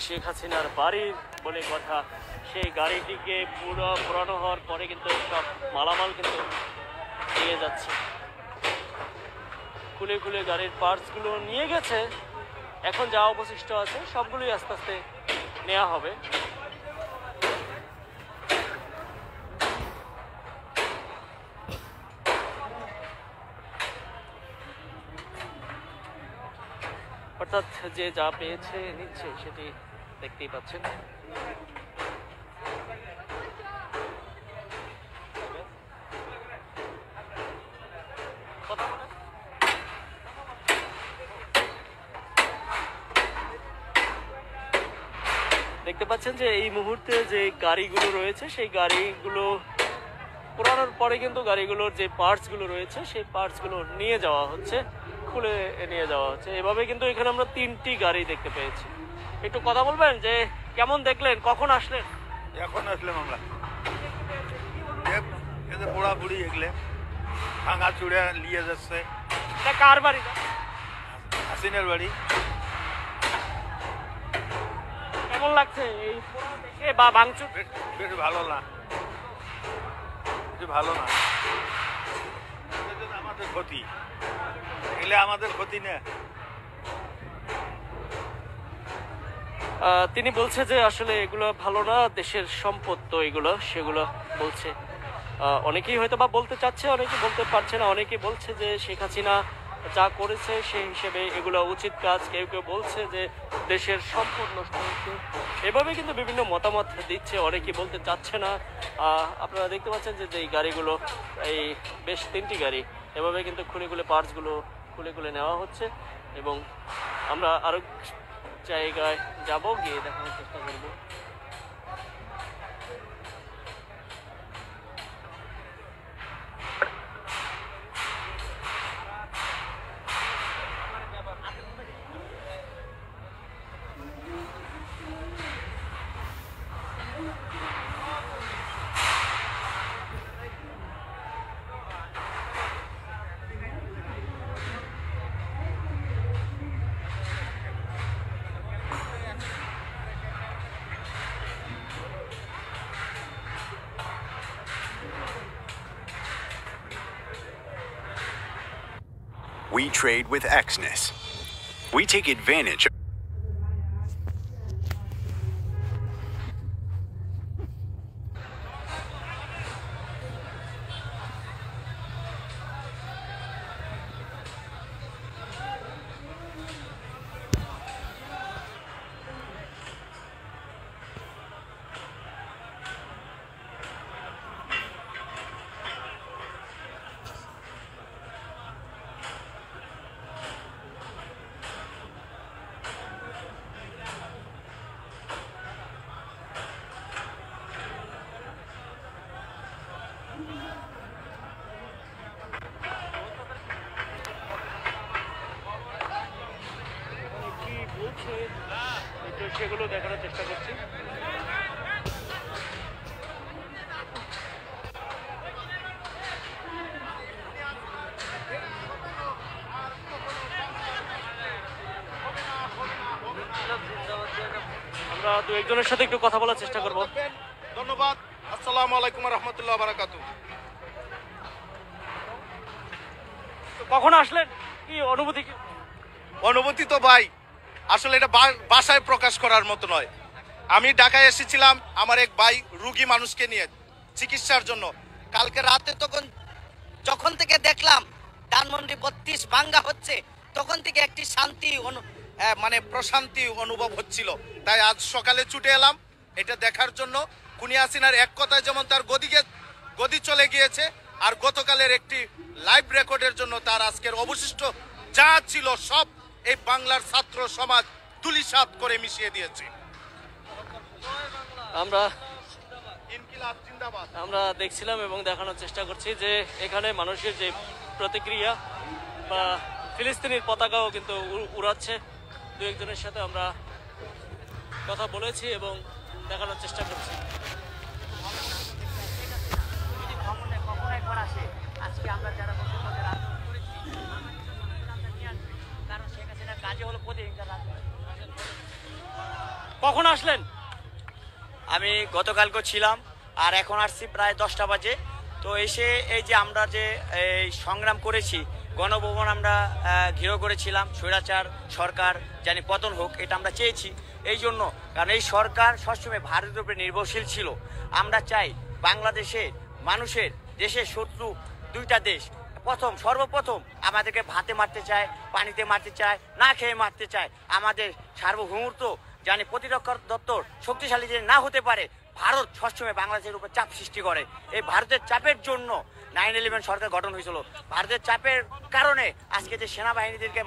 শেখ হাসিনার বাড়ির বলে কথা, সেই গাড়িটিকে পুরানো হওয়ার পরে কিন্তু সব মালামাল কিন্তু নিয়ে যাচ্ছে, খুলে খুলে গাড়ির পার্টসগুলো নিয়ে গেছে। এখন যা অবশিষ্ট আছে সবগুলোই আস্তে আস্তে নেওয়া হবে। অর্থাৎ যে যা পেয়েছে নিচ্ছে, সেটি দেখতেই পাচ্ছেন। দেখতে পাচ্ছেন যে এই মুহূর্তে যে গাড়িগুলো রয়েছে, সেই গাড়িগুলো পুরানোর পরে কিন্তু গাড়িগুলোর যে পার্টসগুলো রয়েছে সেই পার্টসগুলো নিয়ে যাওয়া হচ্ছে, খুলে নিয়ে যাওয়া হচ্ছে। এভাবে কিন্তু এখানে আমরা 3টি গাড়ি দেখতে পেয়েছি। একটু কথা বলবেন যে কেমন দেখলেন, কখন আসলেন? এখন আসলাম আমরা। বুড়া বুড়ি এগুলো ভাঙা চুড়ে নিয়ে যাচ্ছে। কার বাড়ি? হাসিনার বাড়ি। কেমন লাগছে এই দেখে বা ভাঙচুর? বেশ ভালো না, ভালো না, আমাদের ক্ষতি, এগুলো আমাদের ক্ষতি না। তিনি বলছে যে আসলে এগুলো ভালো না, দেশের সম্পদ তো এগুলো, সেগুলো বলছে। অনেকেই হয়তো বা বলতে চাচ্ছে, অনেকে বলতে পারছে না। অনেকে বলছে যে শেখ হাসিনা যা করেছে সেই হিসেবে এগুলো উচিত কাজ, কেউ কেউ বলছে যে দেশের সম্পদ নষ্ট হচ্ছে। এভাবে কিন্তু বিভিন্ন মতামত দিচ্ছে, অনেকেই বলতে চাচ্ছে না। আপনারা দেখতে পাচ্ছেন যে এই গাড়িগুলো, এই বেশ 3টি গাড়ি এভাবে কিন্তু খুলে খুলে পার্টসগুলো খুলে খুলে নেওয়া হচ্ছে। এবং আমরা আরো জায়গায় যাব, গিয়ে দেখানোর চেষ্টা করব। We trade with Exness. We take advantage of সেগুলো দেখানোর চেষ্টা করছি। আমরা দু একজনের সাথে একটু কথা বলার চেষ্টা করব। ধন্যবাদ। আসসালামু আলাইকুম ওয়া রাহমাতুল্লাহি ওয়া বারাকাতুহু। কখন আসলেন, কি অনুভূতি? অনুভূতি তো ভাই আসলে এটা ভাষায় প্রকাশ করার মতো নয়। আমি ঢাকায় এসেছিলাম আমার এক ভাই রুগী মানুষকে নিয়ে চিকিৎসার জন্য। কালকে রাতে যখন থেকে দেখলাম ধানমন্ডি 32 ভাঙ্গা হচ্ছে, তখন থেকে একটি শান্তি মানে প্রশান্তি অনুভব হচ্ছিল। তাই আজ সকালে ছুটে এলাম এটা দেখার জন্য। খুনি হাসিনার এক কথায় যেমন তার গদি চলে গিয়েছে, আর গতকালের একটি লাইভ রেকর্ডের জন্য তার আজকের অবশিষ্ট যা ছিল সব এই বাংলার ছাত্র সমাজ ধূলিসাৎ করে মিশিয়ে দিয়েছে। আমরা দেখছিলাম এবং দেখানোর চেষ্টা করছি যে এখানে মানুষের যে প্রতিক্রিয়া, বা ফিলিস্তিনের পতাকাও কিন্তু উড়াচ্ছে। দু একজনের সাথে আমরা কথা বলেছি এবং দেখানোর চেষ্টা করছি। আজকে আমরা যারা কারণ শেখ হাসিনার কাজে হলো প্রতিহিংসা। কখন আসলেন? আমি গতকালকে ছিলাম, আর এখন আসছি প্রায় 10টা বাজে। তো এসে এই যে আমরা যে এই সংগ্রাম করেছি, গণভবন আমরা ঘেরাও করেছিলাম, স্বৈরাচার সরকার জানি পতন হোক, এটা আমরা চেয়েছি এই জন্য, কারণ এই সরকার সবসময় ভারতের উপরে নির্ভরশীল ছিল। আমরা চাই বাংলাদেশে মানুষের, দেশের শত্রু দুইটা দেশ, সর্বপ্রথম আমাদেরকে ভাতে মারতে চায়, পানিতে মারতে চায়, না খেয়ে মারতে চায়। আমাদের সার্বভৌমত্ব জানি প্রতিরক্ষা দপ্তর শক্তিশালী যে না হতে পারে, ভারত সবসময় বাংলাদেশের উপর চাপ সৃষ্টি করে। এই ভারতের চাপের জন্য 9/11 সরকার গঠন হয়েছিল। ভারতের চাপের কারণে আজকে যে সেনাবাহিনীদেরকে